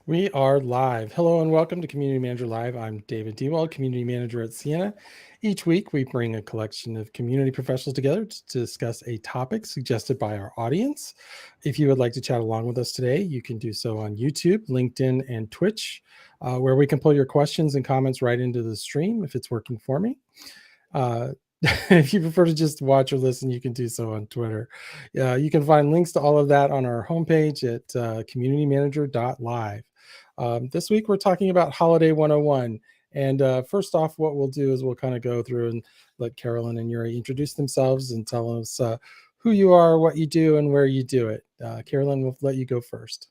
We are live. Hello and welcome to Community Manager Live. I'm David Dewald, Community Manager at Siena. Each week, we bring a collection of community professionals together to discuss a topic suggested by our audience. If you would like to chat along with us today, you can do so on YouTube, LinkedIn, and Twitch, where we can pull your questions and comments right into the stream if it's working for me. If you prefer to just watch or listen, you can do so on Twitter. You can find links to all of that on our homepage at communitymanager.live. This week, we're talking about Holiday 101. And first off, what we'll do is we'll kind of go through and let Carolyn and Yuri introduce themselves and tell us who you are, what you do, and where you do it. Carolyn, we'll let you go first.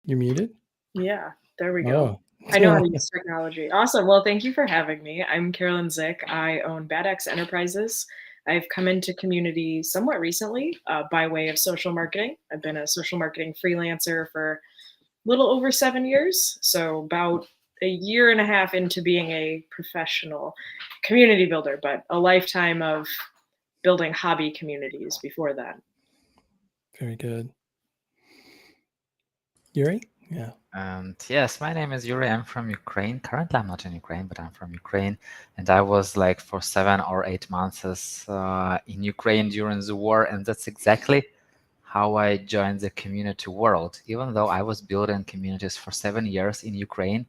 You're muted? Yeah, there we go. I know how to use technology. Awesome. Well, thank you for having me. I'm Carolyn Zick. I own Bad X Enterprises. I've come into community somewhat recently by way of social marketing. I've been a social marketing freelancer for a little over 7 years. So about a year and a half into being a professional community builder, but a lifetime of building hobby communities before that. Very good. Yuri? Yeah. Yes, my name is Yuri. I'm from Ukraine. Currently, I'm not in Ukraine, but I'm from Ukraine. And I was like for 7 or 8 months in Ukraine during the war. And that's exactly how I joined the community world. Even though I was building communities for 7 years in Ukraine,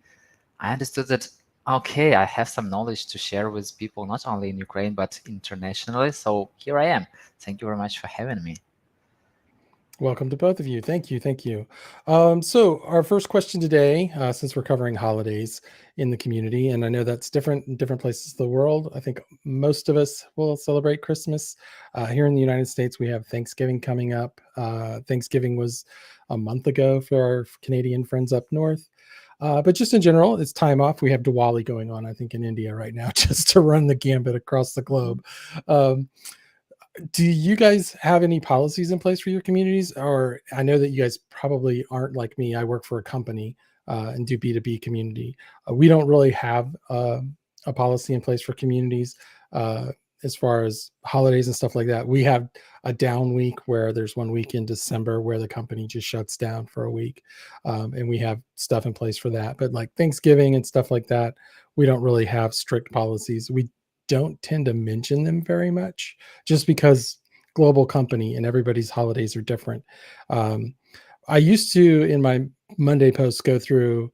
I understood that, okay, I have some knowledge to share with people, not only in Ukraine, but internationally. So here I am. Thank you very much for having me. Welcome to both of you. Thank you. Thank you. So our first question today, since we're covering holidays in the community, and I know that's different in different places of the world. I think most of us will celebrate Christmas. Here in the United States, we have Thanksgiving coming up. Thanksgiving was a month ago for our Canadian friends up north. But just in general, it's time off. We have Diwali going on, I think, in India right now, just to run the gambit across the globe. Do you guys have any policies in place for your communities? Or I know that you guys probably aren't like me. I work for a company and do B2B community. We don't really have a policy in place for communities as far as holidays and stuff like that. We have a down week where there's 1 week in December where the company just shuts down for a week. And we have stuff in place for that. But like Thanksgiving and stuff like that, we don't really have strict policies. We don't tend to mention them very much just because global company and everybody's holidays are different. I used to, in my Monday posts, go through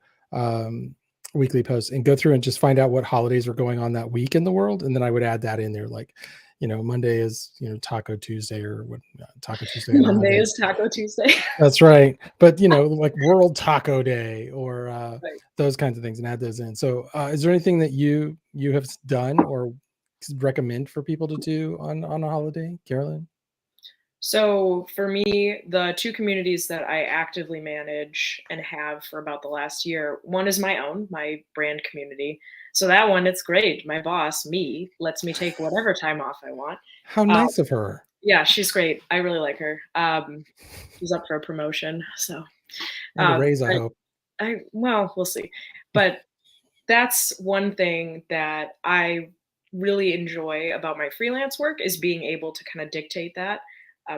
weekly posts and go through and just find out what holidays were going on that week in the world. And then I would add that in there. Like, Monday is, Taco Tuesday or what Taco Tuesday. Monday is Taco Tuesday. That's right. But, like World Taco Day or right. Those kinds of things, and add those in. So is there anything that you have done or recommend for people to do on a holiday, Carolyn? So for me, the two communities that I actively manage and have for about the last year, one is my own, my brand community. So that one, it's great. My boss, me, lets me take whatever time off I want. How nice of her. Yeah, she's great. I really like her. She's up for a promotion. So and a raise, I hope. Well, we'll see. But that's one thing that I really enjoy about my freelance work is being able to kind of dictate that.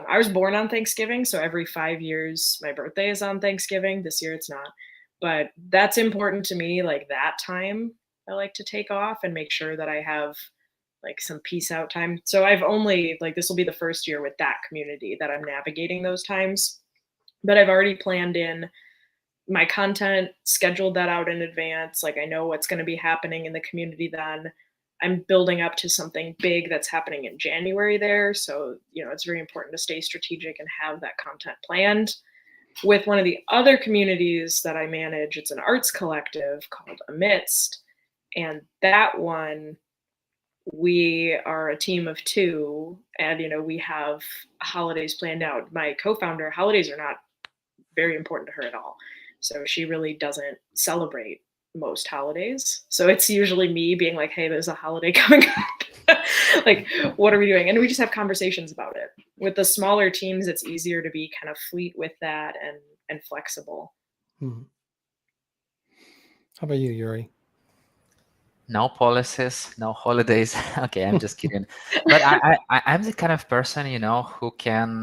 I was born on Thanksgiving, so every 5 years, my birthday is on Thanksgiving. This year it's not. But that's important to me, like that time I like to take off and make sure that I have like some peace out time. So I've only, this will be the first year with that community that I'm navigating those times. But I've already planned in my content, scheduled that out in advance. Like I know what's going to be happening in the community then. I'm building up to something big that's happening in January there. So, it's very important to stay strategic and have that content planned. With one of the other communities that I manage, it's an arts collective called Amidst. And that one, we are a team of 2 and, we have holidays planned out. My co-founder, holidays are not very important to her at all. So she really doesn't celebrate most holidays. So it's usually me being like, "Hey, there's a holiday coming up. Like, what are we doing?" And we just have conversations about it. With the smaller teams, it's easier to be kind of fleet with that and flexible. Hmm. How about you, Yuri? No policies, no holidays. Okay, I'm just kidding. But I'm the kind of person, who can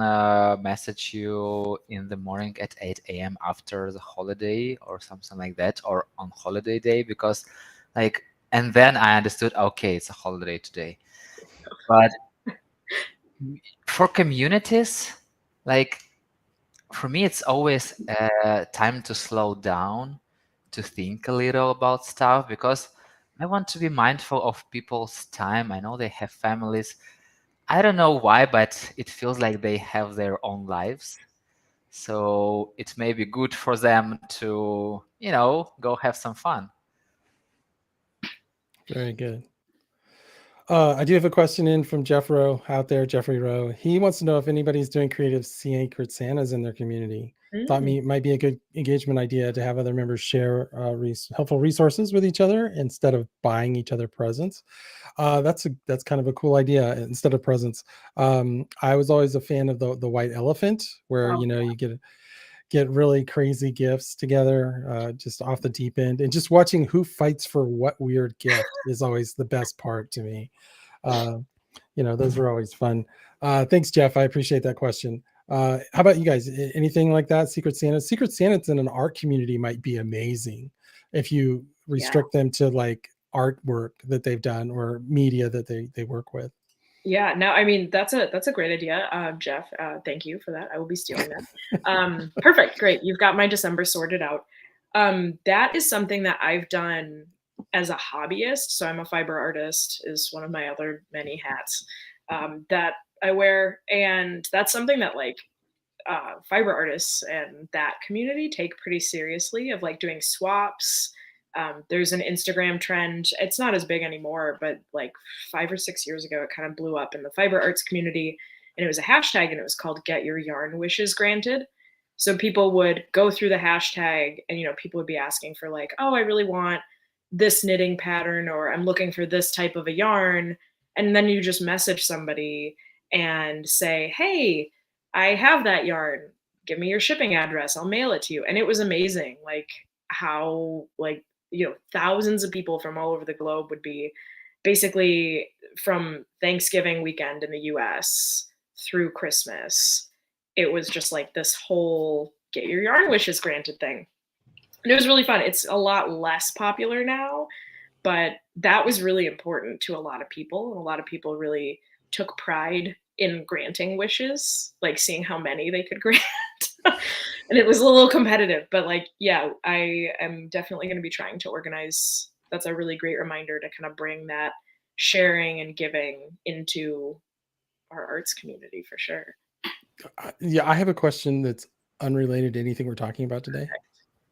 message you in the morning at 8 a.m. after the holiday or something like that, or on holiday day, because and then I understood, okay, it's a holiday today. But for communities, like for me, it's always time to slow down, to think a little about stuff, because I want to be mindful of people's time. I know they have families. I don't know why, but it feels like they have their own lives. So it may be good for them to, go have some fun. Very good. I do have a question in from Jeff Rowe out there, Jeffrey Rowe. He wants to know if anybody's doing creative Secret Santas in their community. Thought Mm. might be a good engagement idea to have other members share helpful resources with each other instead of buying each other presents. That's kind of a cool idea instead of presents. I was always a fan of the white elephant, where Oh, you get really crazy gifts together, just off the deep end, and just watching who fights for what weird gift is always the best part to me. uh, those are always fun. Thanks, Jeff. I appreciate that question. How about you guys? Anything like that? Secret Santas in an art community might be amazing if you yeah. restrict them to like artwork that they've done or media that they work with. Yeah, no, I mean, that's a great idea, Jeff. Thank you for that. I will be stealing that. Perfect, great. You've got my December sorted out. That is something that I've done as a hobbyist. So I'm a fiber artist, is one of my other many hats that I wear, and that's something that like fiber artists and that community take pretty seriously, of like doing swaps. There's an Instagram trend. It's not as big anymore, but like 5 or 6 years ago, it kind of blew up in the fiber arts community. And it was a hashtag, and it was called "Get Your Yarn Wishes Granted." So people would go through the hashtag, and people would be asking for like, "Oh, I really want this knitting pattern," or "I'm looking for this type of a yarn." And then you just message somebody and say, "Hey, I have that yarn. Give me your shipping address. I'll mail it to you." And it was amazing, like how like thousands of people from all over the globe would be basically from Thanksgiving weekend in the US through Christmas. It was just like this whole get your yarn wishes granted thing. And it was really fun. It's a lot less popular now, but that was really important to a lot of people. And a lot of people really took pride in granting wishes, like seeing how many they could grant. And it was a little competitive, but like, yeah, I am definitely going to be trying to organize. That's a really great reminder to kind of bring that sharing and giving into our arts community for sure. Yeah, I have a question that's unrelated to anything we're talking about today.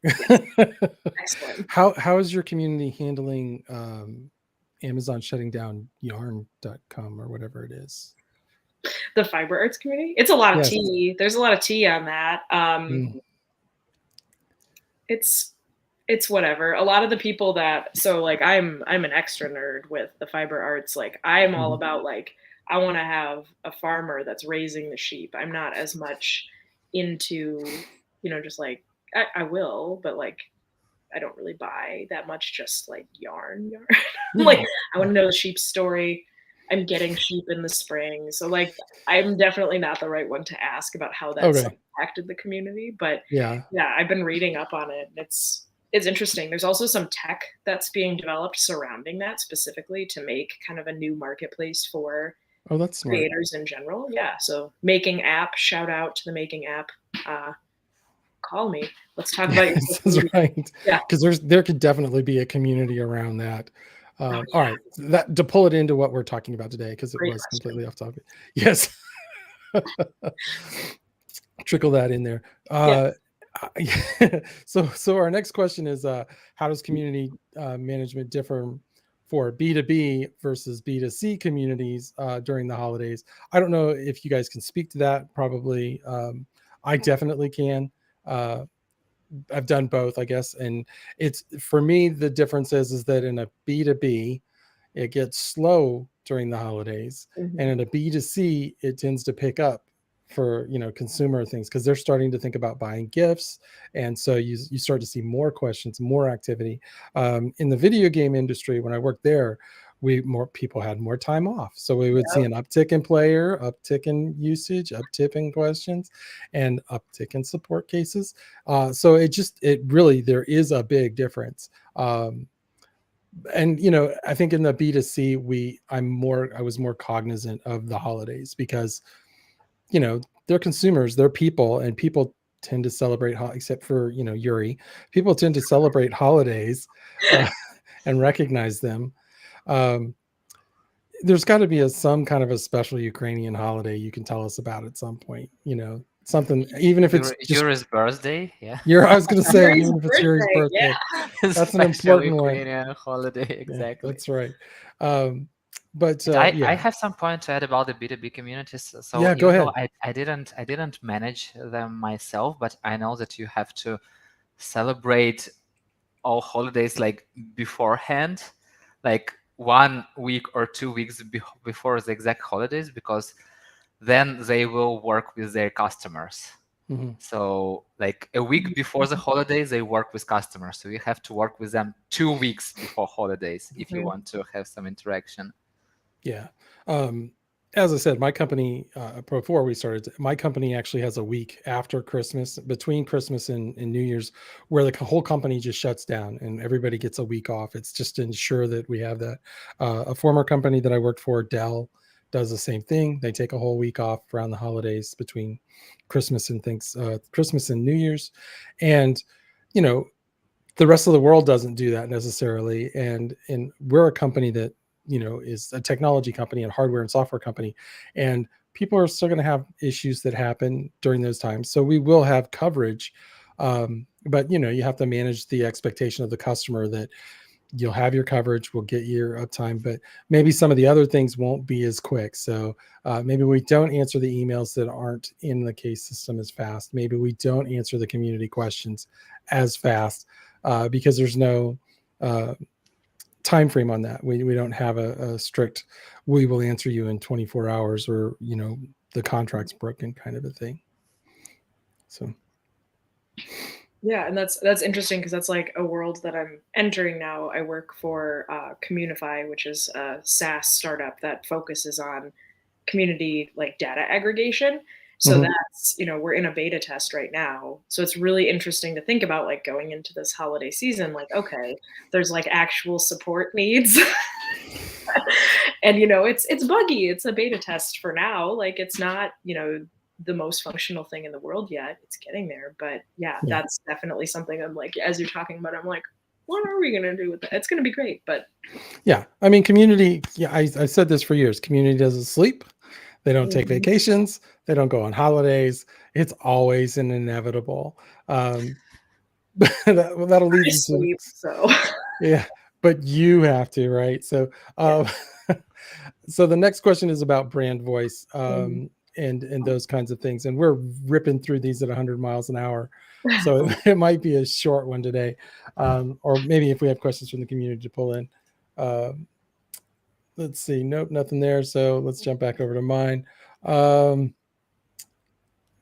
Excellent. How is your community handling Amazon shutting down yarn.com or whatever it is? The fiber arts community, it's a lot of Yes. tea. There's a lot of tea on that. It's whatever. A lot of the people that, so like I'm an extra nerd with the fiber arts. Like I'm all about like I want to have a farmer that's raising the sheep. I'm not as much into just like I will, but like I don't really buy that much just like yarn. Like I want to know the sheep story. I'm getting sheep in the spring. So like I'm definitely not the right one to ask about how that's Okay. impacted the community. But Yeah. I've been reading up on it. It's interesting. There's also some tech that's being developed surrounding that specifically to make kind of a new marketplace for Oh, that's smart. creators in general. Yeah. So Making App, shout out to the Making App. Call me. Let's talk about your That's right. Yeah. Because there could definitely be a community around that. All right, that to pull it into what we're talking about today, because it was completely off topic. Yes. Trickle that in there. So our next question is, how does community management differ for B2B versus B2C communities during the holidays? I don't know if you guys can speak to that. Probably. I definitely can. I've done both, I guess. And it's, for me, the difference is that in a B2B, it gets slow during the holidays, and in a B2C, it tends to pick up for, consumer things, because they're starting to think about buying gifts, and so you start to see more questions, more activity. In the video game industry, when I worked there, more people had more time off, so we would see an uptick in player, uptick in usage, uptick in questions, and uptick in support cases. So it really, there is a big difference. And I think in the B2C, I was more cognizant of the holidays, because they're consumers, they're people, and people tend to celebrate, except for Yuri, people tend to celebrate holidays, uh, and recognize them. um, there's got to be some kind of a special Ukrainian holiday you can tell us about at some point, something, even if it's just Yuri's birthday, yeah. I was going to say, Yuri's even if it's Yuri's birthday, birthday, that's an Special important one. Ukrainian holiday, Yeah, exactly. that's right. But And I yeah, have some point to add about the B2B communities. So yeah, go even though ahead. I didn't manage them myself, but I know that you have to celebrate all holidays like beforehand, like 1 week or 2 weeks before the exact holidays, because then they will work with their customers. Mhm. So like a week before the holidays, they work with customers. So you have to work with them 2 weeks before holidays if you want to have some interaction. Yeah. As I said, my company, before we started, my company actually has a week after Christmas, between Christmas and New Year's, where the whole company just shuts down and everybody gets a week off. It's just to ensure that we have that. A former company that I worked for, Dell, does the same thing. They take a whole week off around the holidays between Christmas and Christmas and New Year's. And, you know, the rest of the world doesn't do that necessarily. And we're a company that is a technology company and hardware and software company, and people are still going to have issues that happen during those times, so we will have coverage. But you have to manage the expectation of the customer that you'll have your coverage, we'll get your uptime, but maybe some of the other things won't be as quick. So maybe we don't answer the emails that aren't in the case system as fast. Maybe we don't answer the community questions as fast, because there's no time frame on that. We don't have a strict, we will answer you in 24 hours, or the contract's broken kind of a thing. So yeah, and that's interesting, because that's like a world that I'm entering now. I work for Communify, which is a SaaS startup that focuses on community like data aggregation. So mhm. that's, we're in a beta test right now. So it's really interesting to think about, like, going into this holiday season, like, okay, there's like actual support needs. And it's buggy. It's a beta test for now. Like, it's not, the most functional thing in the world yet. It's getting there. But yeah, Yeah. that's definitely something I'm like, as you're talking about, I'm like, what are we gonna do with that? It's gonna be great. But Yeah, I mean, community, yeah, I said this for years, community doesn't sleep, they don't take Mhm. vacations, they don't go on holidays, it's always an inevitable. That'll lead I into, sleep, so yeah, but you have to, right? So yeah. so the next question is about brand voice, Mhm. and those kinds of things, and we're ripping through these at 100 miles an hour, so it might be a short one today, or maybe if we have questions from the community to pull in. um, let's see, nope, nothing there, so let's jump back over to mine. um,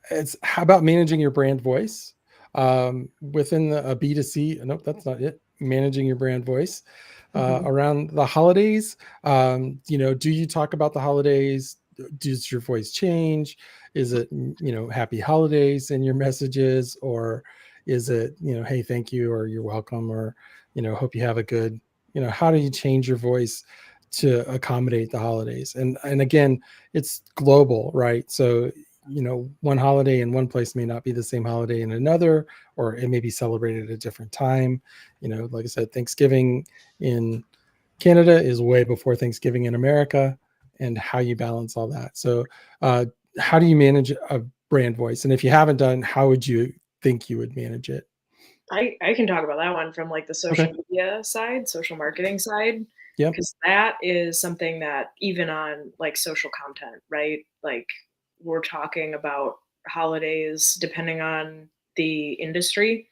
it's how about managing your brand voice within a B2C? Nope, that's not it. Managing your brand voice Mhm. around the holidays. Do you talk about the holidays? Does your voice change? Is it, happy holidays in your messages, or is it, hey, thank you, or you're welcome, or, hope you have a good, how do you change your voice to accommodate the holidays? And again, it's global, right? So one holiday in one place may not be the same holiday in another, or it may be celebrated at a different time. Like I said, Thanksgiving in Canada is way before Thanksgiving in America, and how you balance all that. So how do you manage a brand voice? And if you haven't done, how would you think you would manage it? I can talk about that one from like the social Okay. media side, social marketing side, Yep. because that is something that even on like social content, right? Like, we're talking about holidays depending on the industry.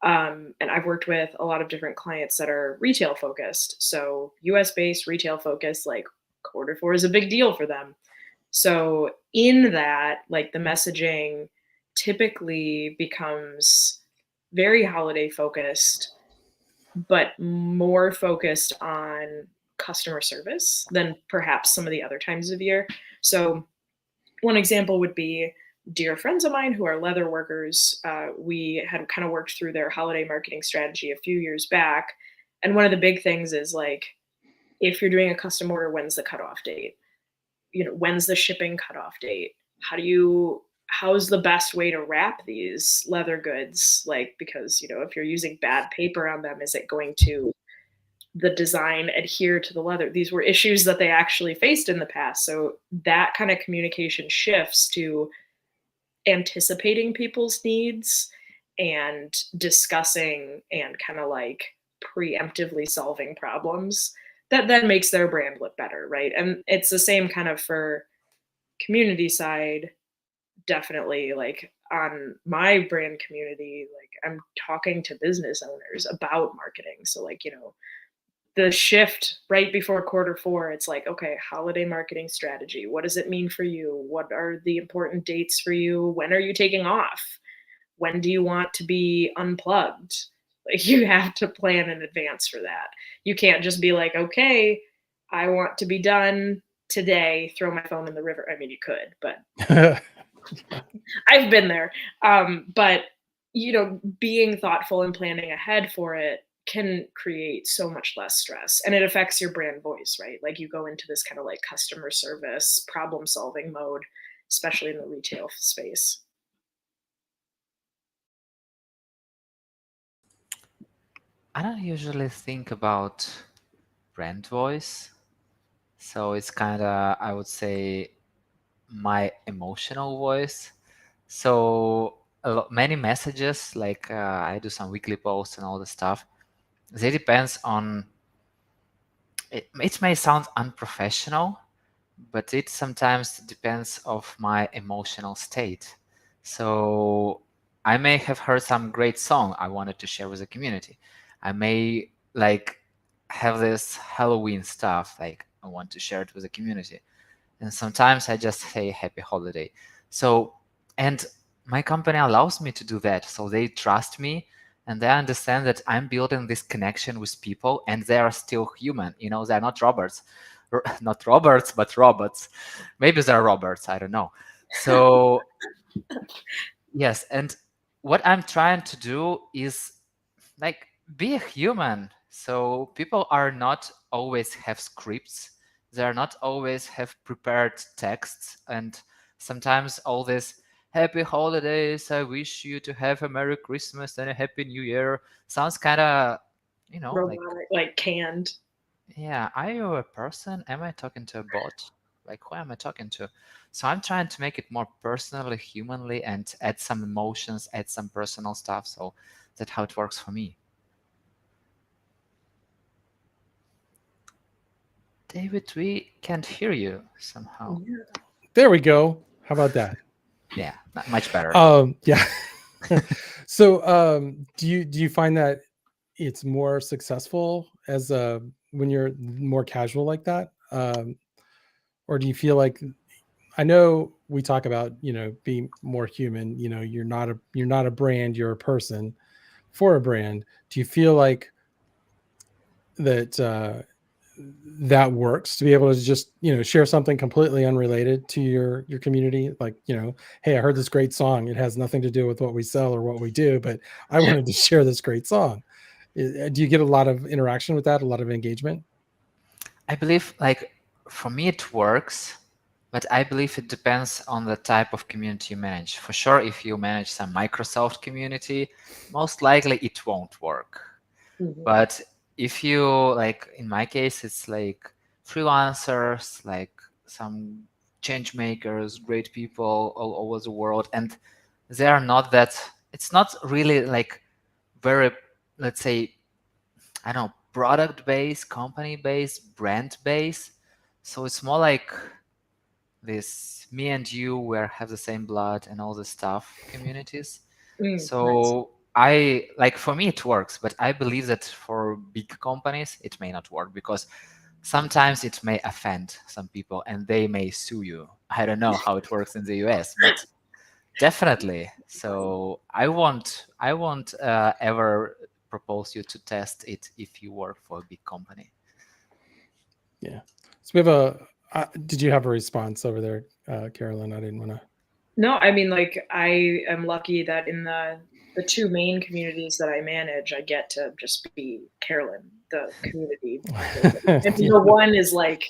And I've worked with a lot of different clients that are retail focused. So US based retail focused, like quarter four is a big deal for them. So in that, like the messaging typically becomes very holiday focused, but more focused on customer service than perhaps some of the other times of year. So one example would be dear friends of mine who are leather workers. We had kind of worked through their holiday marketing strategy a few years back. And one of the big things is like, if you're doing a custom order, when's the cutoff date? When's the shipping cutoff date? How's the best way to wrap these leather goods? Like, because, if you're using bad paper on them, is it going to the design adhere to the leather? These were issues that they actually faced in the past. So that kind of communication shifts to anticipating people's needs and discussing and kind of like preemptively solving problems that then makes their brand look better, right? And it's the same kind of for community side. Definitely, like on my brand community, like I'm talking to business owners about marketing. So like, the shift right before quarter four, it's like, okay, holiday marketing strategy. What does it mean for you? What are the important dates for you? When are you taking off? When do you want to be unplugged? Like, you have to plan in advance for that. You can't just be like, okay, I want to be done today, throw my phone in the river. I mean, you could, but I've been there. But being thoughtful and planning ahead for it can create so much less stress, and it affects your brand voice, right? Like, you go into this kind of like customer service problem solving mode, especially in the retail space. I don't usually think about brand voice. So it's kind of, I would say, my emotional voice. So many messages, like I do some weekly posts and all the stuff. They depends on, it may sound unprofessional, but it sometimes depends of my emotional state. So I may have heard some great song I wanted to share with the community. I may like have this Halloween stuff, like I want to share it with the community. And sometimes I just say happy holiday. So, and my company allows me to do that. So they trust me and they understand that I'm building this connection with people and they are still human. They're not robots, not robots, but robots. Maybe they're robots, I don't know. So, yes. And what I'm trying to do is like be a human. So people are not always have scripts. They are not always have prepared texts. And sometimes all this happy holidays, I wish you to have a Merry Christmas and a Happy New Year sounds kind of, like, Robotic, like canned. yeah, are you a person? Am I talking to a bot? Like, who am I talking to? So I'm trying to make it more personally, humanly, and add some emotions, add some personal stuff. So that's how it works for me. David, we can't hear you somehow. There we go. How about that? Yeah, not much better. Yeah. So do you find that it's more successful as when you're more casual like that? Or do you feel like, I know we talk about, being more human, you're not a brand, you're a person for a brand. Do you feel like that that works to be able to just share something completely unrelated to your community, like, hey, I heard this great song, it has nothing to do with what we sell or what we do, but I wanted to share this great song? Do you get a lot of interaction with that, a lot of engagement? I believe, like, for me it works, but I believe it depends on the type of community you manage. For sure, if you manage some Microsoft community, most likely it won't work. Mhm. But if you, like in my case, it's like freelancers, like some change makers, great people all over the world, and they are not that, it's not really like very, let's say, I don't know, product based, company based, brand based. So it's more like this me and you, where have the same blood and all this stuff communities. Nice. So I like, for me it works, but I believe that for big companies it may not work, because sometimes it may offend some people and they may sue you. I don't know how it works in the US, but definitely. So I won't ever propose you to test it if you work for a big company. Yeah. So we have a. Did you have a response over there, Carolyn? I didn't want to. No, I mean, like, I am lucky that in the two main communities that I manage, I get to just be Carolyn, the community lady. And the one is like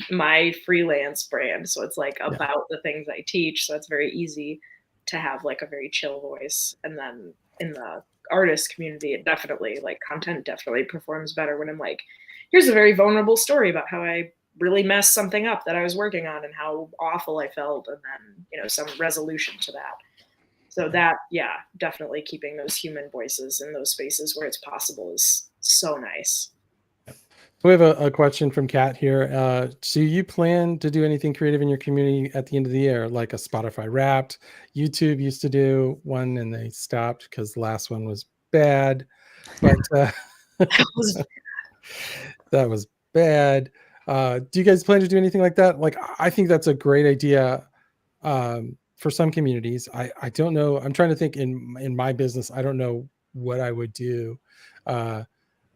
my freelance brand, so it's like about the things I teach, so it's very easy to have like a very chill voice. And then in the artist community, it definitely, like, content definitely performs better when I'm like, here's a very vulnerable story about how I really messed something up that I was working on and how awful I felt, and then, you know, some resolution to that. So that, yeah, definitely keeping those human voices in those spaces where it's possible is so nice. We have a question from Kat here. Do you plan to do anything creative in your community at the end of the year, like a Spotify Wrapped? YouTube used to do one and they stopped because the last one was bad. But that was bad. Do you guys plan to do anything like that? Like, I think that's a great idea for some communities. I don't know. I'm trying to think in my business. I don't know what I would do.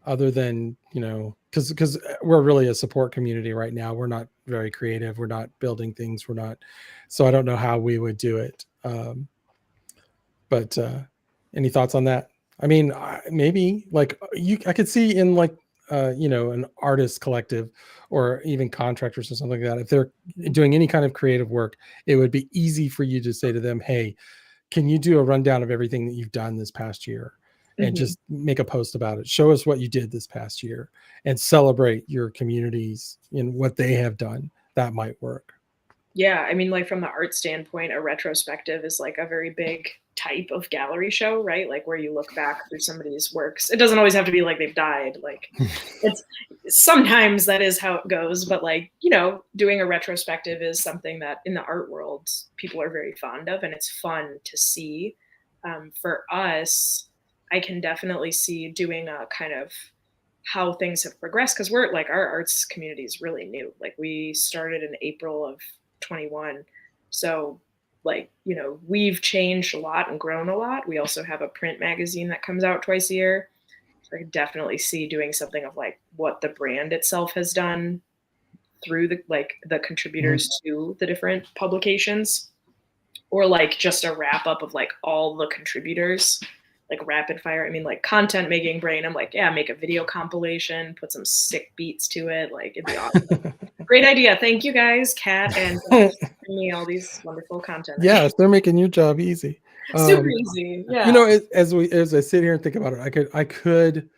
Other than, you know, because we're really a support community right now. We're not very creative, we're not building things, we're not, so I don't know how we would do it. But any thoughts on that? I mean, maybe like I could see in like you know, an artist collective or even contractors or something like that, if they're doing any kind of creative work, it would be easy for you to say to them, hey, can you do a rundown of everything that you've done this past year and just make a post about it? Show us what you did this past year and celebrate your communities in what they have done. That might work. Yeah, I mean, like, from the art standpoint, a retrospective is like a very big type of gallery show, right? Like, where you look back through somebody's works. It doesn't always have to be like they've died. Like, it's sometimes that is how it goes, but, like, you know, doing a retrospective is something that in the art world people are very fond of, and it's fun to see. For us, I can definitely see doing a kind of how things have progressed, because we're like, our arts community is really new. Like, we started in April of 21. So, like, you know, we've changed a lot and grown a lot. We also have a print magazine that comes out twice a year. So I could definitely see doing something of like what the brand itself has done through the, like, the contributors to the different publications, or like just a wrap up of like all the contributors, like rapid fire. I mean, like, content making brain, I'm like, yeah, make a video compilation, put some sick beats to it, like, it'd be awesome. Great idea. Thank you guys, Kat and Josh, for giving me all these wonderful content. Yeah, they're making your job easy. Super easy. Yeah. You know, as I sit here and think about it, I could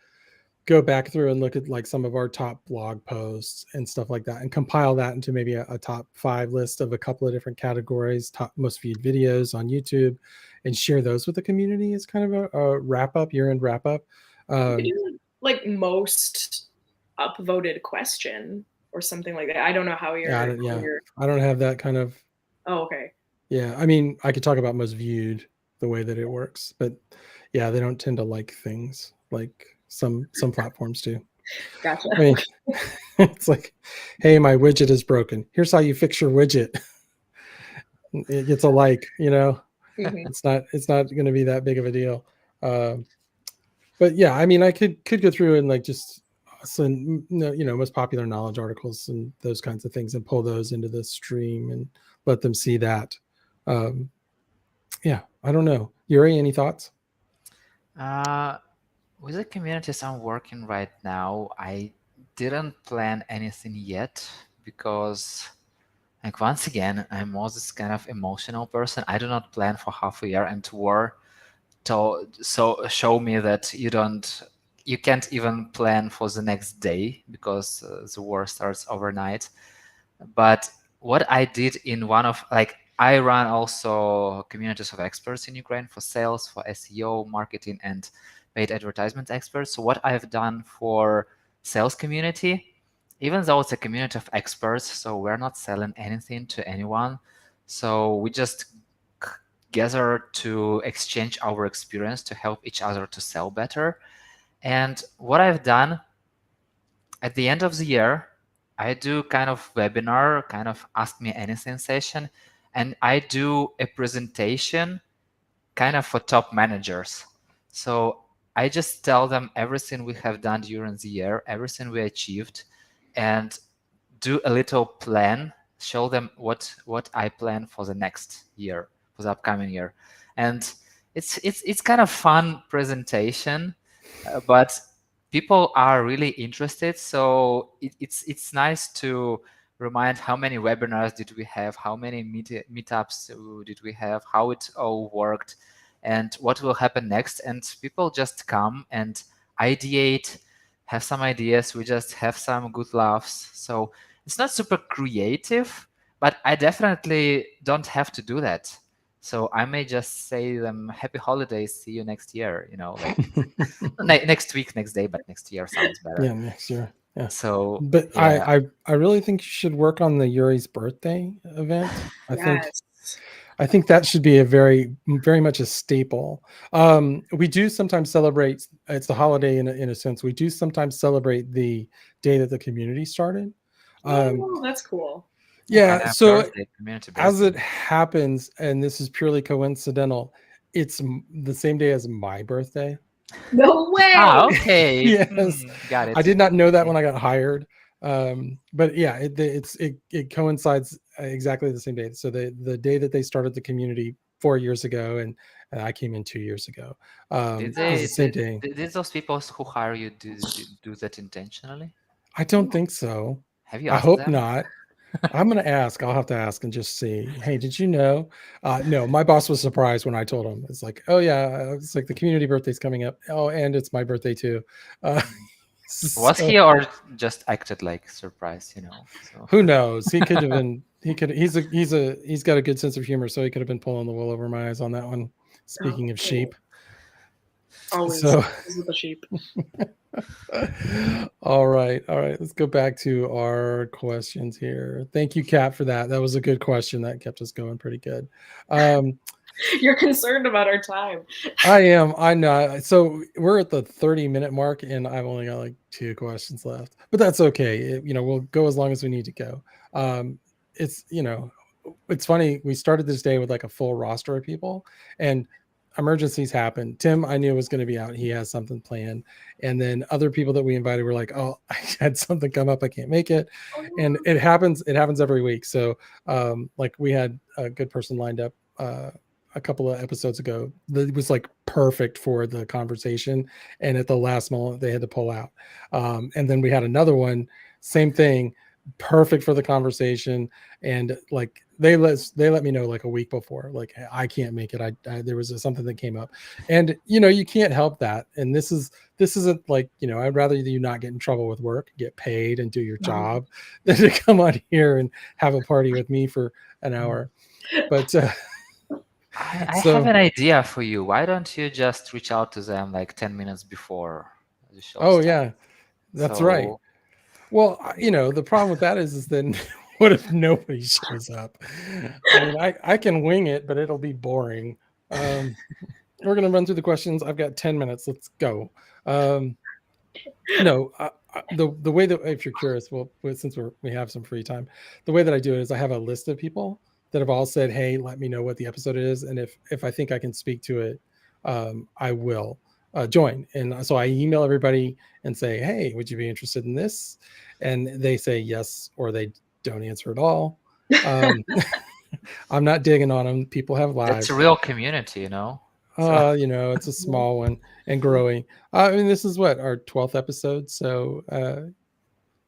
go back through and look at like some of our top blog posts and stuff like that and compile that into maybe a top 5 list of a couple of different categories, top most viewed videos on YouTube, and share those with the community as kind of a wrap up, year-end wrap up. You could do like most upvoted question or something like that. I don't know how you're. I don't have that kind of. Oh, okay. Yeah, I mean, I could talk about most viewed, the way that it works, but yeah, they don't tend to like things like some platforms do. Gotcha. I mean, it's like, hey, my widget is broken. Here's how you fix your widget. It gets a like, you know. It's not going to be that big of a deal. But yeah, I mean, I could go through and like just some, you know, most popular knowledge articles and those kinds of things and pull those into the stream and let them see that. Yeah, I don't know. Yuri, any thoughts? With the communities I'm working right now, I didn't plan anything yet because, like, once again, I'm more this kind of emotional person. I do not plan for half a year, and war to show me that you can't even plan for the next day because the war starts overnight. But what I did in one of, like, I run also communities of experts in Ukraine for sales, for SEO, marketing, and paid advertisement experts. So what I've done for sales community, even though it's a community of experts, so we're not selling anything to anyone. So we just gather to exchange our experience to help each other to sell better. And what I've done at the end of the year, I do kind of webinar, kind of ask me anything session, and I do a presentation kind of for top managers. So I just tell them everything we have done during the year, everything we achieved, and do a little plan, show them what I plan for the next year, for the upcoming year. And it's kind of fun presentation, but people are really interested. So it's nice to remind how many webinars did we have, how many meetups did we have, how it all worked, and what will happen next. And people just come and ideate, have some ideas. We just have some good laughs. So it's not super creative, but I definitely don't have to do that. So I may just say them happy holidays, see you next year, like next week, next day, but next year sounds better. Yeah, next year. Yeah. So But yeah, I really think you should work on the Yuri's birthday event. Yes. I think that should be a very much a staple. We do sometimes celebrate. It's a holiday in a sense. We do sometimes celebrate the day that the community started. Oh, that's cool. Yeah. So birthday, community as it birthday. happens, and this is purely coincidental, it's the same day as my birthday. No way. Okay. Yes, Got it. I did not know that when I got hired. But yeah, it coincides exactly the same day. So the day that they started the community 4 years ago, and I came in 2 years ago. Did It was they the same day. did those people who hire you do that intentionally? I don't think so. Have you I asked hope them? not. I'm gonna ask. I'll have to ask and just see. Hey, did you know? No, my boss was surprised when I told him. It's like, oh yeah, it's like the community birthday's coming up. Oh, and it's my birthday too. Was So he or just acted like surprised, So who knows? He could have been. He could. He's got a good sense of humor, so he could have been pulling the wool over my eyes on that one. Speaking of sheep, Always so with the sheep. all right. Let's go back to our questions here. Thank you, Kat, for that. That was a good question. That kept us going pretty good. You're concerned about our time. I am. I know. So we're at the 30-minute mark, and I've only got like 2 questions left, but that's okay. We'll go as long as we need to go. It's it's funny. We started this day with like a full roster of people, and emergencies happen. Tim, I knew was going to be out. He has something planned, and then other people that we invited were like, "Oh, I had something come up. I can't make it," and it happens. It happens every week. So, like we had a good person lined up. A couple of episodes ago that was like perfect for the conversation, and at the last moment they had to pull out. And then we had another one, same thing, perfect for the conversation, and like they let me know like a week before, like, hey, I can't make it. There was something that came up, and you can't help that. And this isn't like, I'd rather you not get in trouble with work, get paid and do your job, than to come on here and have a party with me for an hour. But I have an idea for you. Why don't you just reach out to them like 10 minutes before the show starts? yeah, that's right. Well, the problem with that is then what if nobody shows up? I mean, I can wing it, but it'll be boring. We're going to run through the questions. I've got 10 minutes. Let's go. No, the way that, if you're curious, well, since we have some free time, the way that I do it is I have a list of people that have all said, hey, let me know what the episode is. And if I think I can speak to it, I will join. And so I email everybody and say, hey, would you be interested in this? And they say yes, or they don't answer at all. I'm not digging on them. People have lives. That's a real community, It's a small one and growing. I mean, this is what, our 12th episode. So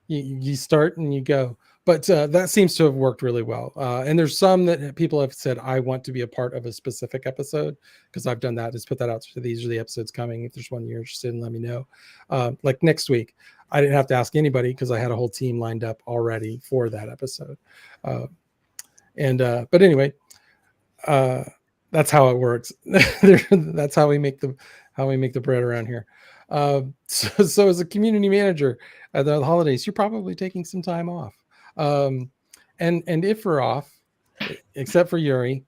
you start and you go. But that seems to have worked really well. And there's some that people have said, I want to be a part of a specific episode, because I've done that. Just put that out. So these are the episodes coming. If there's one you're interested in, let me know. Like next week, I didn't have to ask anybody because I had a whole team lined up already for that episode. But anyway, that's how it works. That's how we make the bread around here. So as a community manager at the holidays, you're probably taking some time off. And if we're off, except for Yuri,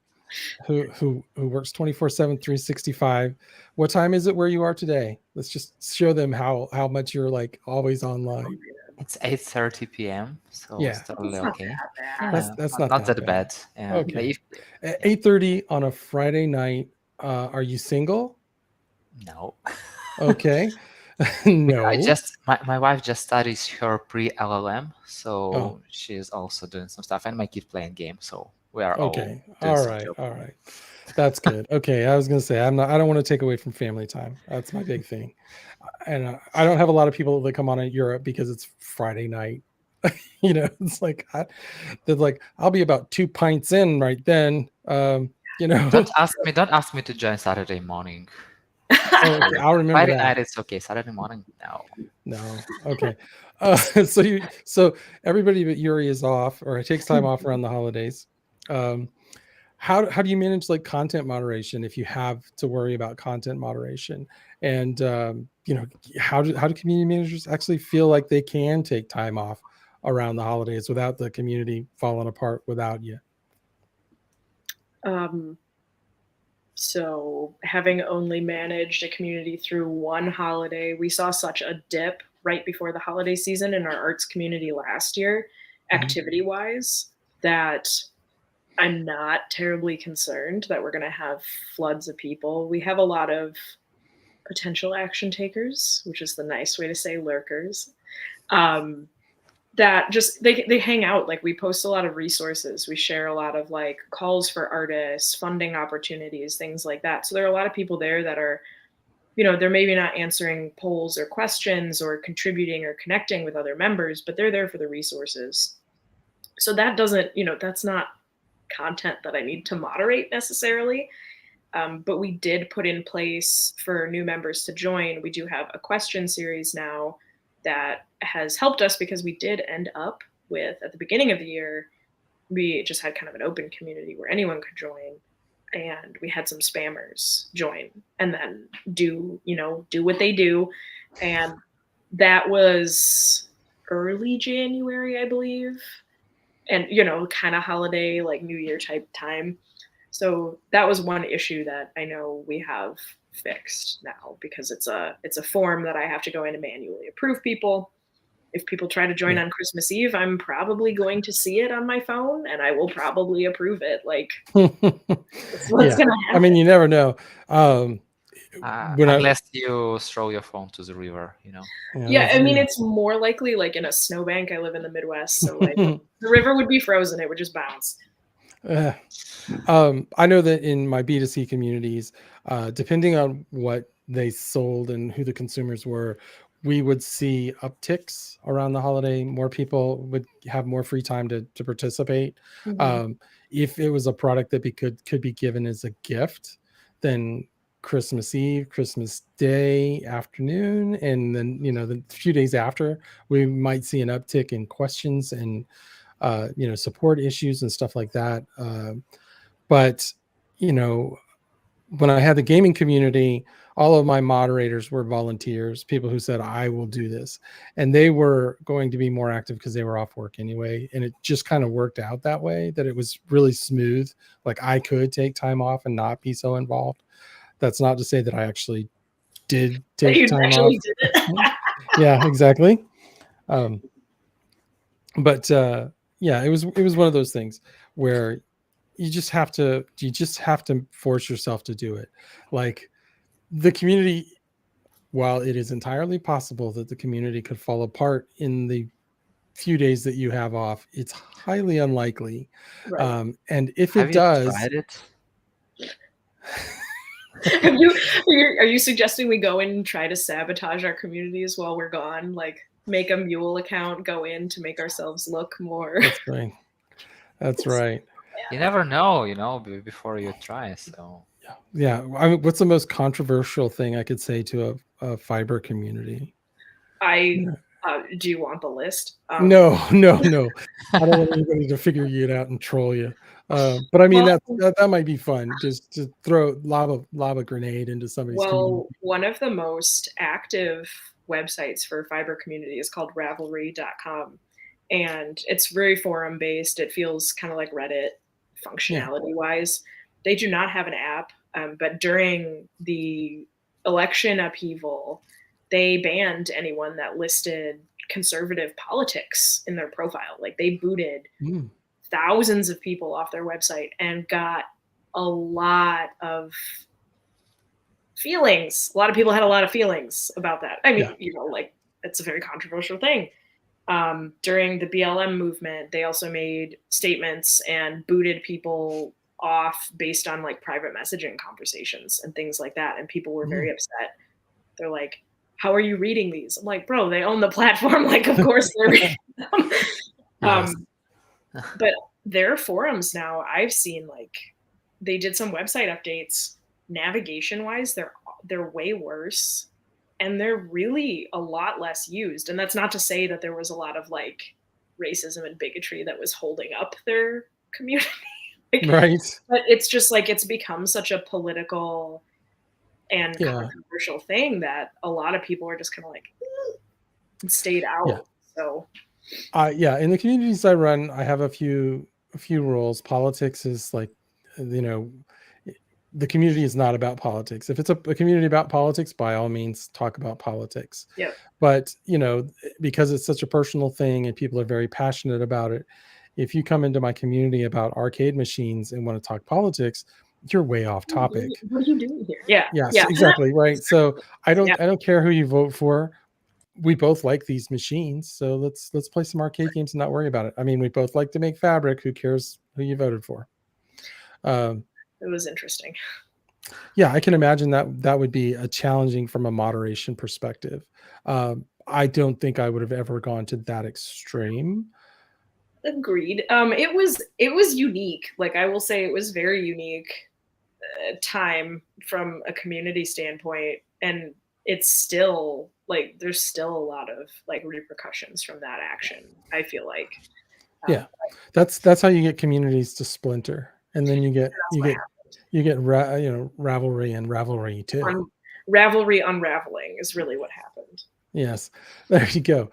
who works 24/7, 365. What time is it where you are today? Let's just show them how much you're like always online. It's 8:30 p.m., so Yeah, it's totally It's not okay. that bad. Yeah, that's not, not not that that bad. bad. Yeah, but Okay. At yeah, 8:30 on a Friday night, are you single? no. Okay. I No. just my wife just studies her pre-LLM, Oh, so she's also doing some stuff, and my kid playing games, so we are all okay. doing All some right. job. All right. That's good. Okay. I was going to say, I don't want to take away from family time. That's my big thing. And I don't have a lot of people that come on in Europe because it's Friday night. It's like, they're like, I'll be about 2 pints in right then. You know, Don't ask me to join Saturday morning. okay. I'll remember Friday that. night it's okay. Saturday morning, no. No. Okay. So everybody but Yuri is off or takes time off around the holidays. Um, how do you manage like content moderation if you have to worry about content moderation? And how do community managers actually feel like they can take time off around the holidays without the community falling apart without you? Um, so having only managed a community through one holiday, we saw such a dip right before the holiday season in our arts community last year, Mhm. activity wise, that I'm not terribly concerned that we're going to have floods of people. We have a lot of potential action takers, which is the nice way to say lurkers. Um, that just they hang out. Like, we post a lot of resources, we share a lot of like calls for artists, funding opportunities, things like that. So there are a lot of people there that are, they're maybe not answering polls or questions or contributing or connecting with other members, but they're there for the resources. So that doesn't, that's not content that I need to moderate necessarily. But we did put in place for new members to join. We do have a question series now that has helped us, because we did end up with, at the beginning of the year, we just had kind of an open community where anyone could join. And we had some spammers join and then do what they do. And that was early January, I believe. And, kind of holiday, like New Year type time. So that was one issue that I know we have fixed now, because it's a form that I have to go in and manually approve people. If people try to join Yeah. on Christmas Eve, I'm probably going to see it on my phone and I will probably approve it. Like, that's what's Yeah. gonna I mean, happen. you never know. Um, when I Unless you throw your phone to the river, yeah, Yeah, that's I mean, yeah. it's more likely like in a snowbank. I live in the Midwest, so like the river would be frozen, it would just bounce. Uh, I know that in my B2C communities, depending on what they sold and who the consumers were, we would see upticks around the holiday. More people would have more free time to participate. Mhm. Um, if it was a product that could be given as a gift, then Christmas Eve, Christmas Day afternoon, and then the few days after, we might see an uptick in questions and support issues and stuff like that. But you know, when I had the gaming community, all of my moderators were volunteers, people who said, I will do this. And they were going to be more active because they were off work anyway. And it just kind of worked out that way, that it was really smooth. Like, I could take time off and not be so involved. That's not to say that I actually did take You time off. actually did it. Yeah, exactly. Um, but yeah, it was one of those things where you just have to force yourself to do it. Like, the community, while it is entirely possible that the community could fall apart in the few days that you have off, it's highly unlikely. Right. And if have it you does, tried it? Are you suggesting we go in and try to sabotage our communities while we're gone? Like, make a mule account, go in to make ourselves look more. that's right. That's right. You never know, before you try. So Yeah. I mean, what's the most controversial thing I could say to a fiber community? I Do you want the list? No, no, no. I don't want anybody to figure it out and troll you. But I mean, Well, that might be fun. Just to throw lava grenade into somebody's community. one of the most active websites for fiber community is called Ravelry.com, and it's very forum based. It feels kind of like Reddit Yeah. functionality wise. They do not have an app, but during the election upheaval, they banned anyone that listed conservative politics in their profile. Like they booted Mm. thousands of people off their website and got a lot of feelings. A lot of people had a lot of feelings about that. I mean, Yeah. like it's a very controversial thing. During the BLM movement, they also made statements and booted people off based on like private messaging conversations and things like that. And people were very Mm. upset. They're like, how are you reading these? I'm like, bro, they own the platform. Like, of course they're reading them. Yes. But their forums now, I've seen like they did some website updates. Navigation wise, they're way worse, and they're really a lot less used. And that's not to say that there was a lot of like racism and bigotry that was holding up their community. Like, Right. but it's just like it's become such a political and Yeah. controversial thing that a lot of people are just kind of like stayed out. Yeah. So Yeah, in the communities I run, I have a few rules. Politics is like, you know, the community is not about politics. If it's a community about politics, by all means, talk about politics. yeah, But because it's such a personal thing and people are very passionate about it, if you come into my community about arcade machines and want to talk politics, you're way off topic. what are you doing here? Yeah, Yes, yeah, exactly, right. So I Yeah. don't care who you vote for. We both like these machines, so let's play some arcade games and not worry about it. I mean, we both like to make fabric. Who cares who you voted for? It was interesting. Yeah, I can imagine that would be a challenging from a moderation perspective. I don't think I would have ever gone to that extreme. Agreed. It was unique. Like I will say, it was very unique time from a community standpoint, and it's still like there's still a lot of like repercussions from that action. I feel like. Yeah, that's how you get communities to splinter, and then you get rivalry and ravelry too. Ravelry unraveling is really what happened. Yes, there you go.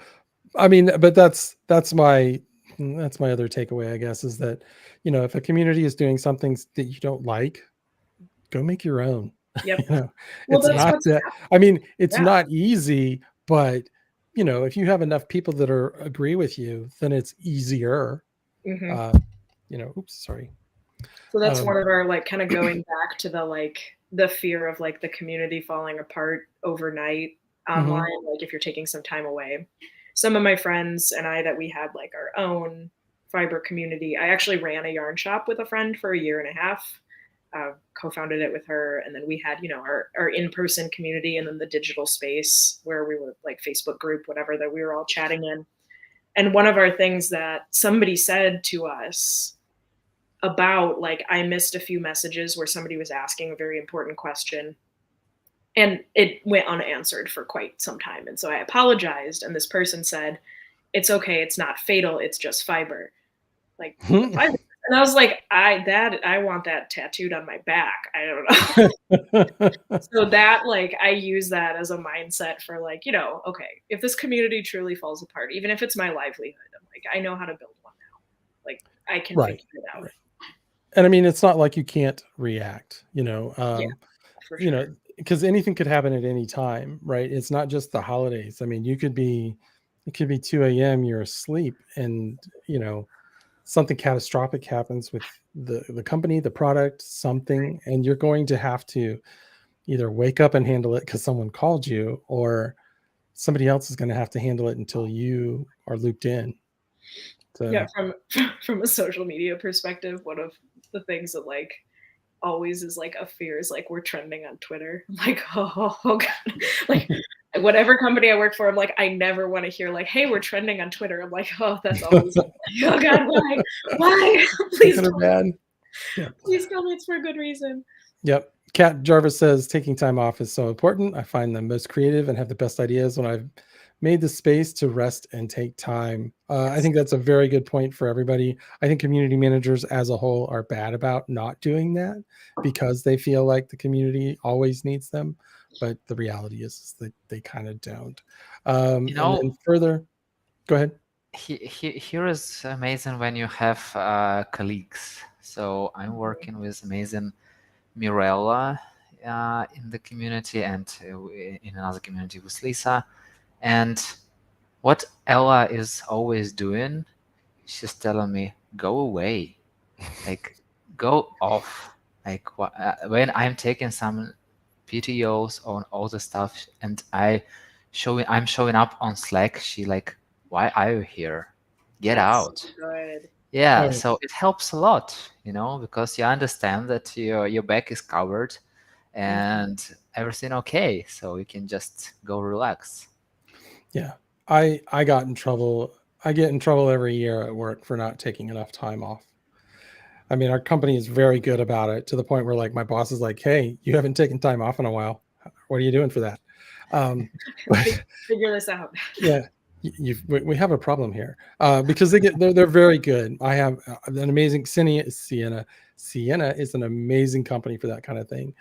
I mean, but that's my other takeaway, I guess, is that if a community is doing something that you don't like, go make your own. Yep. Well, that's it's not that. I mean, it's not easy, but if you have enough people that agree with you, then it's easier. Oops, sorry. So that's one of our like kind of going back to the fear of like the community falling apart overnight online. Like if you're taking some time away, some of my friends and I that we had like our own fiber community. I actually ran a yarn shop with a friend for a year and a half. Co-founded it with her, and then we had our in-person community and then the digital space where we were like Facebook group, whatever, that we were all chatting in. And one of our things that somebody said to us about like I missed a few messages where somebody was asking a very important question and it went unanswered for quite some time. And so I apologized, and this person said, "It's okay, it's not fatal, it's just fiber." Like fiber. And I was like, I want that tattooed on my back. I don't know. So that like I use that as a mindset for like, okay, if this community truly falls apart, even if it's my livelihood, I'm like, I know how to build one now. Like I can figure it out. Right. And I mean, it's not like you can't react, for sure. because anything could happen at any time, right? It's not just the holidays. I mean, it could be 2 a.m., you're asleep, and something catastrophic happens with the company, the product, something, and you're going to have to either wake up and handle it because someone called you, or somebody else is going to have to handle it until you are looped in. So yeah, from a social media perspective, one of the things that like always is like a fear is like we're trending on Twitter. I'm like, oh God. Like whatever company I work for, I'm like, I never want to hear like, hey, we're trending on Twitter. I'm like, oh, that's always like, oh God, why? Please tell me. Yeah. Please tell me it's for a good reason. Yep. Kat Jarvis says taking time off is so important. I find them most creative and have the best ideas when I've made the space to rest and take time. I think that's a very good point for everybody. I think community managers as a whole are bad about not doing that because they feel like the community always needs them. But the reality is that they kind of don't. And then further, go ahead. Here is amazing when you have colleagues. So I'm working with amazing Mirella in the community, and in another community with Lisa. And what Ella is always doing, she's telling me, go away, like go off. Like when I'm taking some PTOs on all the stuff, and I'm showing up on Slack, she like, why are you here? Get That's so out. good. Yeah, Oh, so it helps a lot, because you understand that your back is covered Mhm. and everything okay, so you can just go relax. yeah. I got in trouble. I get in trouble every year at work for not taking enough time off. I mean, our company is very good about it, to the point where like my boss is like, "Hey, you haven't taken time off in a while. What are you doing for that?" Um, but Figure this out. yeah, we have a problem here, because they're very good. I have an amazing Sienna is an amazing company for that kind of thing.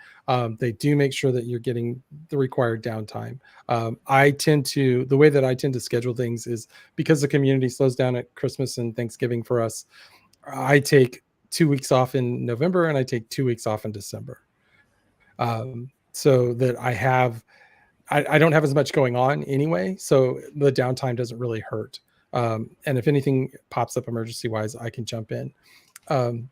They do make sure that you're getting the required downtime. The way that I tend to schedule things is, because the community slows down at Christmas and Thanksgiving for us. I take 2 weeks off in November and I take 2 weeks off in December, so that I don't have as much going on anyway, so the downtime doesn't really hurt. And if anything pops up emergency wise, I can jump in. Um,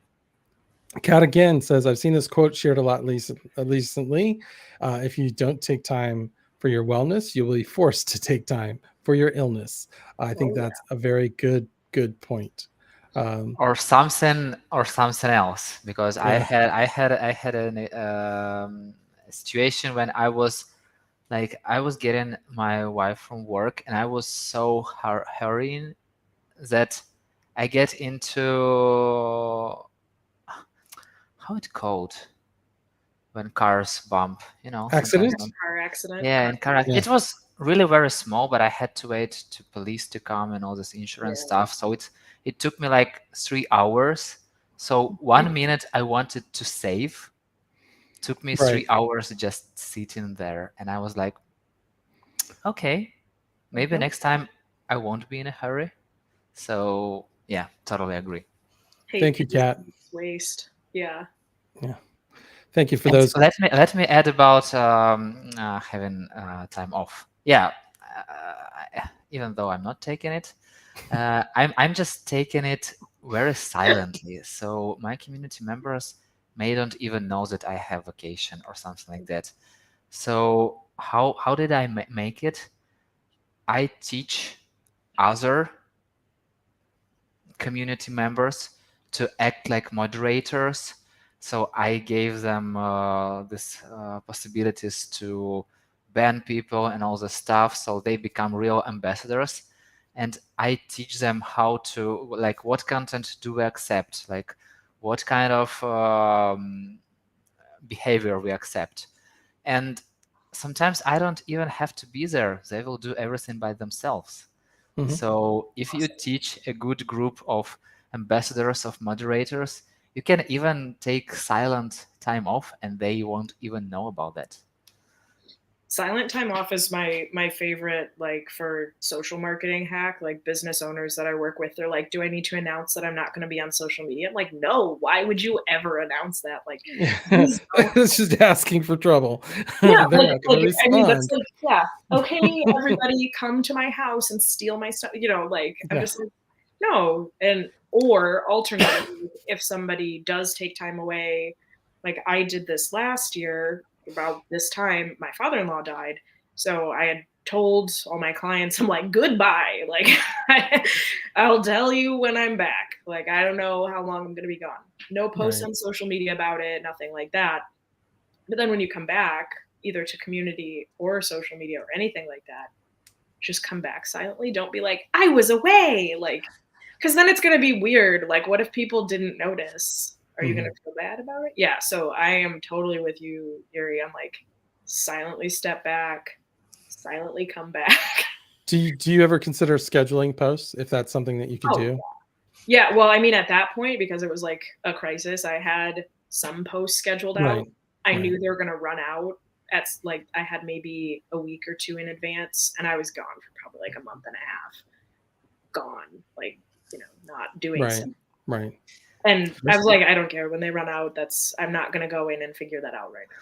Kat again says, I've seen this quote shared a lot recently. If you don't take time for your wellness, you will be forced to take time for your illness. I think Oh that's a very good point. Um, Or something else, because I yeah, had I had I had a situation when I was getting my wife from work, and I was so hurrying that I get into, how it called, when cars bump, sometimes. accident. car accident. Yeah, in car Yeah, it was really very small, but I had to wait to police to come and all this insurance Yeah. stuff. So it took me like 3 hours. So 1 minute I wanted to save took me three right. hours just sitting there, and I was like, okay, maybe Mhm. next time I won't be in a hurry. So yeah, totally agree. Hate Thank you, people Kat. waste. Yeah. Yeah, thank you for And those. let me add about having time off. Yeah, even though I'm not taking it, I'm just taking it very silently. So my community members may don't even know that I have vacation or something like that. So how did I make it? I teach other community members to act like moderators. So I gave them this possibilities to ban people and all the stuff, so they become real ambassadors. And I teach them how to, like, what content do we accept, like what kind of behavior we accept. And sometimes I don't even have to be there; they will do everything by themselves. Mhm. So if you teach a good group of ambassadors, of moderators, you can even take silent time off and they won't even know about that. Silent time off is my favorite, like, for social marketing hack. Like, business owners that I work with, they're like, do I need to announce that I'm not going to be on social media? I'm like, no, why would you ever announce that? Like, please don't. It's just asking for trouble. Yeah, They're like not going like, to I mean, that's respond. like, yeah, okay, everybody come to my house and steal my stuff, like, I'm Yeah. just like, "No," and or alternatively, if somebody does take time away, like, I did this last year, about this time, my father-in-law died, so I had told all my clients, I'm like, "Goodbye," like, "I'll tell you when I'm back," like, I don't know how long I'm gonna be gone. No posts Right. on social media about it, nothing like that. But then when you come back, either to community or social media or anything like that, just come back silently. Don't be like, I was away. Like, because then it's going to be weird. Like, what if people didn't notice? Are you going Mhm. to feel bad about it? Yeah. So I am totally with you, Yuri. I'm like, silently step back, silently come back. Do you ever consider scheduling posts, if that's something that you could Oh, do? yeah. Well, I mean, at that point, because it was like a crisis, I had some posts scheduled out. Right. I Right. knew they were going to run out like I had maybe a week or two in advance, and I was gone for probably like a month and a half. Gone, like, not doing Right. stuff. Right. And I was like, I don't care when they run out. I'm not going to go in and figure that out right now.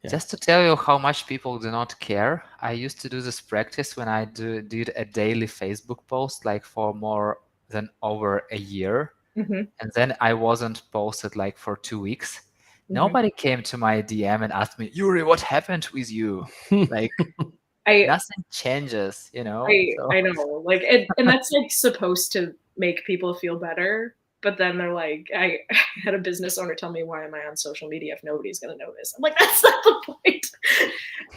Yeah. Just to tell you how much people do not care, I used to do this practice when I did a daily Facebook post, like for more than over a year. Mm-hmm. And then I wasn't posted like for 2 weeks. Mm-hmm. Nobody came to my DM and asked me, Yuri, what happened with you? Like nothing changes, you know? I know, like, and that's like supposed to make people feel better. But then they're like, I had a business owner tell me, why am I on social media if nobody's going to notice? I'm like, that's not the point.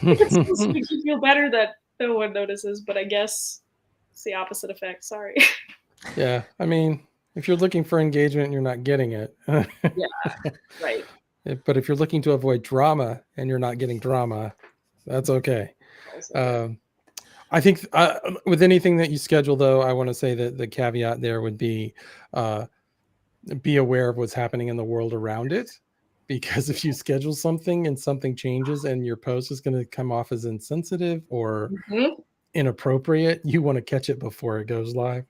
It's supposed to make you feel better that no one notices, but I guess it's the opposite effect. Sorry. Yeah. I mean, if you're looking for engagement, you're not getting it. Yeah. Right. But if you're looking to avoid drama and you're not getting drama, that's okay. I think with anything that you schedule, though, I want to say that the caveat there would be aware of what's happening in the world around it. Because if you schedule something and something changes and your post is going to come off as insensitive or inappropriate, you want to catch it before it goes live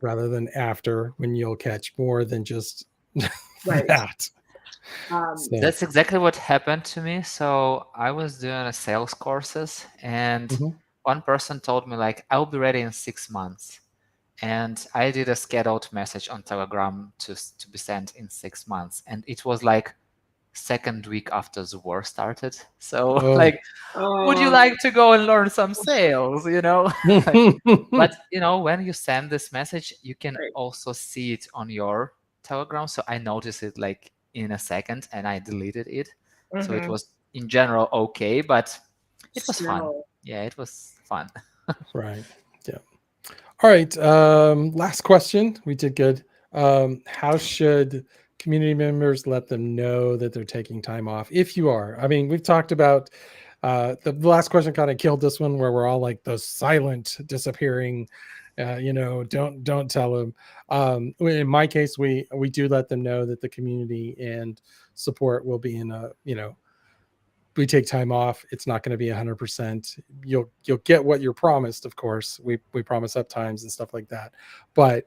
rather than after, when you'll catch more than just that. So. That's exactly what happened to me. So I was doing a sales courses and one person told me like, I'll be ready in 6 months. And I did a scheduled message on Telegram to be sent in 6 months. And it was like second week after the war started. So like, would you like to go and learn some sales, you know? But, you know, when you send this message, you can also see it on your Telegram. So I noticed it like in a second and I deleted it. So it was in general okay, but it was fun. Yeah, it was fun. Right. Yeah. All right. Last question. We did good. How should community members let them know that they're taking time off? If you are, I mean, we've talked about the last question kind of killed this one, where we're all like those silent disappearing. You know, don't tell them. In my case, we do let them know that the community and support will be in a, you know, we take time off. It's not going to be 100%. You'll get what you're promised. Of course, we promise up times and stuff like that. But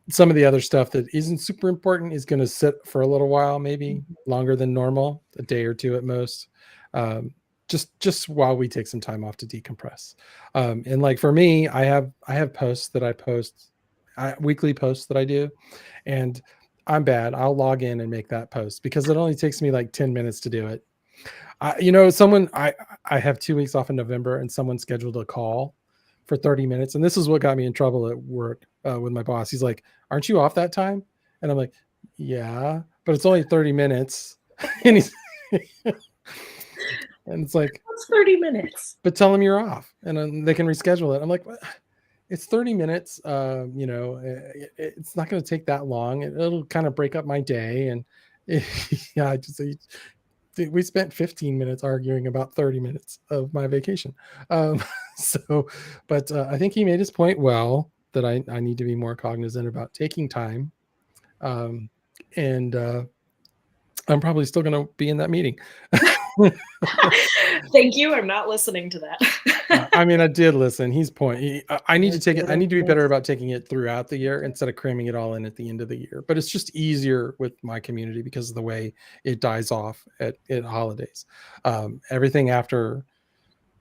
some of the other stuff that isn't super important is going to sit for a little while, maybe longer than normal, a day or two at most. Just while we take some time off to decompress. And like for me, I have posts that I post, weekly posts that I do, and I'm bad. I'll log in and make that post because it only takes me like 10 minutes to do it. You know, I have 2 weeks off in November, and someone scheduled a call for 30 minutes. And this is what got me in trouble at work with my boss. He's like, aren't you off that time? And I'm like, yeah, but it's only 30 minutes. And he's and it's like, it's 30 minutes. But tell them you're off and then they can reschedule it. I'm like, what? It's 30 minutes. You know, it's not going to take that long. It'll kind of break up my day. And yeah, I just we spent 15 minutes arguing about 30 minutes of my vacation. So, but I think he made his point well, that I need to be more cognizant about taking time. And I'm probably still going to be in that meeting. Thank you. I'm not listening to that. I mean, I did listen. He's point. I need to take it. I need to be better about taking it throughout the year instead of cramming it all in at the end of the year. But it's just easier with my community because of the way it dies off at holidays. Everything after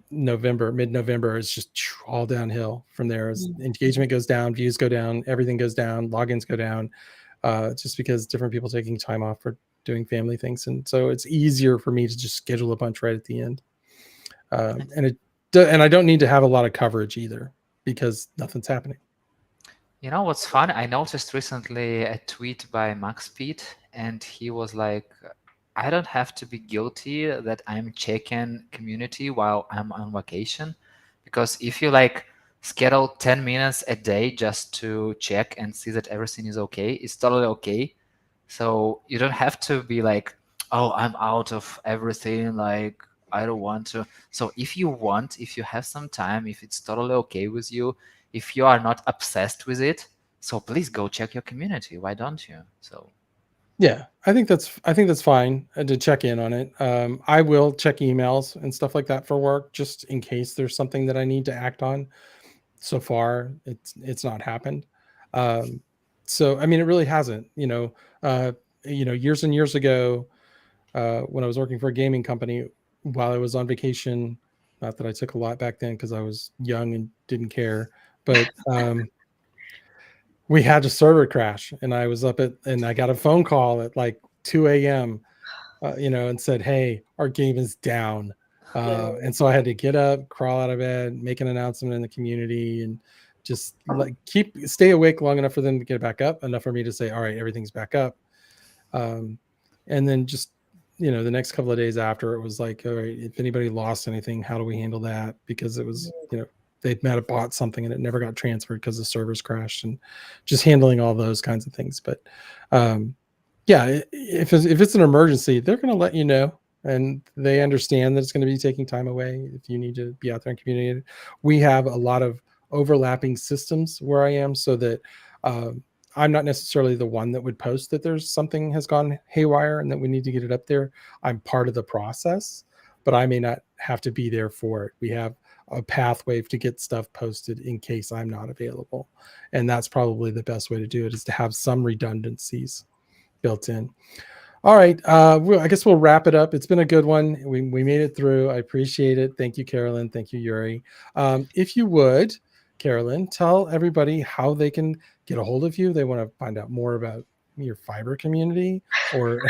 November, mid-November, is just all downhill from there. As engagement goes down, views go down, everything goes down, logins go down, just because different people taking time off for doing family things. And so it's easier for me to just schedule a bunch right at the end. And I don't need to have a lot of coverage either because nothing's happening. You know what's fun? I noticed recently a tweet by Max Pete, and he was like, I don't have to be guilty that I'm checking community while I'm on vacation. Because if you like schedule 10 minutes a day just to check and see that everything is okay, it's totally okay. So you don't have to be like, oh, I'm out of everything, like I don't want to. So if you want, if you have some time, if it's totally okay with you, if you are not obsessed with it, so please go check your community. Why don't you? So yeah, I think that's fine to check in on it. I will check emails and stuff like that for work just in case there's something that I need to act on. So far, it's not happened. So, I mean, it really hasn't, years and years ago, when I was working for a gaming company, while I was on vacation, not that I took a lot back then because I was young and didn't care, but we had a server crash, and I was and I got a phone call at like 2 a.m., and said, "Hey, our game is down." And so I had to get up, crawl out of bed, make an announcement in the community, and just stay awake long enough for them to get back up, enough for me to say, "All right, everything's back up." And then just the next couple of days after, it was like, all right, if anybody lost anything, how do we handle that? Because it was they might have bought something and it never got transferred because the servers crashed, and just handling all those kinds of things. But yeah, if it's an emergency, they're going to let you know, and they understand that it's going to be taking time away if you need to be out there in community. We have a lot of overlapping systems where I am, so that I'm not necessarily the one that would post that there's something has gone haywire and that we need to get it up there. I'm part of the process, but I may not have to be there for it. We have a pathway to get stuff posted in case I'm not available. And that's probably the best way to do it, is to have some redundancies built in. All right. I guess we'll wrap it up. It's been a good one. We made it through. I appreciate it. Thank you, Carolyn. Thank you, Yuri. If you would, Carolyn, tell everybody how they can get a hold of you. They want to find out more about your fiber community, or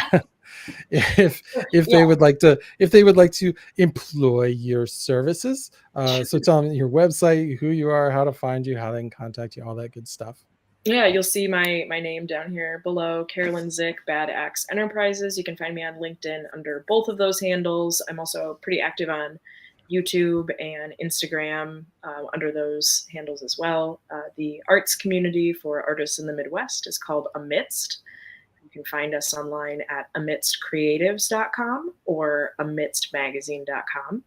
if they would like to employ your services. So tell them your website, who you are, how to find you, how they can contact you, all that good stuff. Yeah, you'll see my name down here below, Carolyn Zick, Bad Axe Enterprises. You can find me on LinkedIn under both of those handles. I'm also pretty active on YouTube and Instagram under those handles as well. The arts community for artists in the Midwest is called Amidst. You can find us online at amidstcreatives.com or amidstmagazine.com.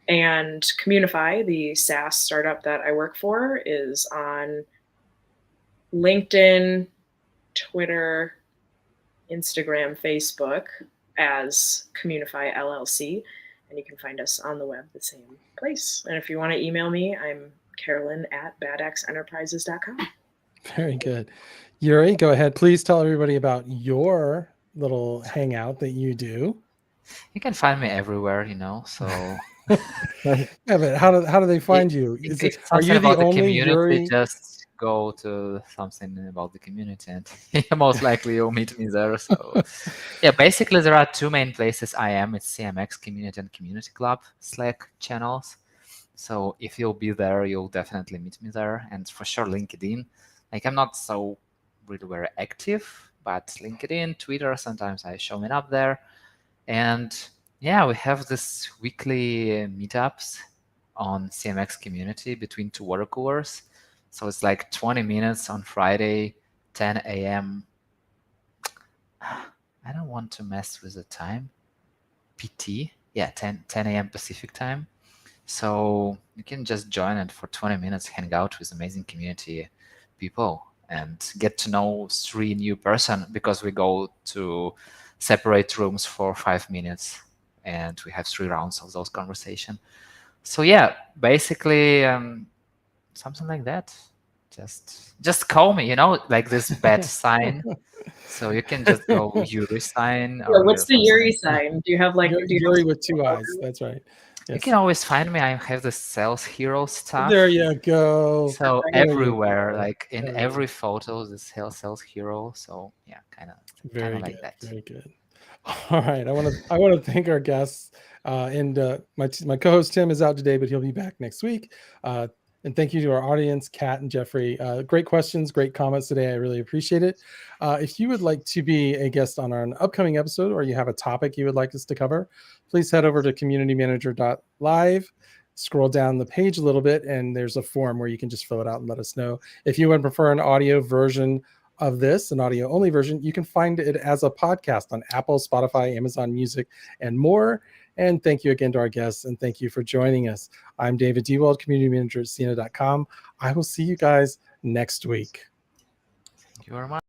And Communify, the SaaS startup that I work for, is on LinkedIn, Twitter, Instagram, Facebook as Communify LLC. And you can find us on the web the same place. And if you want to email me, I'm Carolyn at badaxenterprises.com. Very good. Yuri, go ahead. Please tell everybody about your little hangout that you do. You can find me everywhere, so Yeah, but how do they find you? Are you the only Yuri? Just go to something about the community, and most likely you'll meet me there. So yeah, basically there are two main places I am. It's CMX Community and Community Club Slack channels. So if you'll be there, you'll definitely meet me there. And for sure LinkedIn. Like, I'm not so really very active, but LinkedIn, Twitter, sometimes I show it up there. And yeah, we have this weekly meetups on CMX Community between two water coolers. So it's like 20 minutes on Friday, 10 a.m. I don't want to mess with the time. PT, yeah, 10 a.m. Pacific time. So you can just join it for 20 minutes, hang out with amazing community people, and get to know 3 new person, because we go to separate rooms for 5 minutes and we have 3 rounds of those conversation. So yeah, basically something like that. Just call me, like this bad sign. So you can just go Yuri sign. Yeah, what's the Yuri sign? Do you have like Yuri with 2 eyes? That's right. Yes. You can always find me. I have the sales hero stuff. There you go. So everywhere, like in every photo, the sales hero. So yeah, kind of like that. Very good. All right, I want to thank our guests, and my co-host Tim is out today, but he'll be back next week. And thank you to our audience, Kat and Jeffrey. Great questions, great comments today. I really appreciate it. If you would like to be a guest on our upcoming episode, or you have a topic you would like us to cover, please head over to communitymanager.live. Scroll down the page a little bit, and there's a form where you can just fill it out and let us know. If you would prefer an audio version of this, an audio only version, you can find it as a podcast on Apple, Spotify, Amazon Music, and more. And thank you again to our guests, and thank you for joining us. I'm David Dewald, community manager at Cena.com. I will see you guys next week. Thank you very much.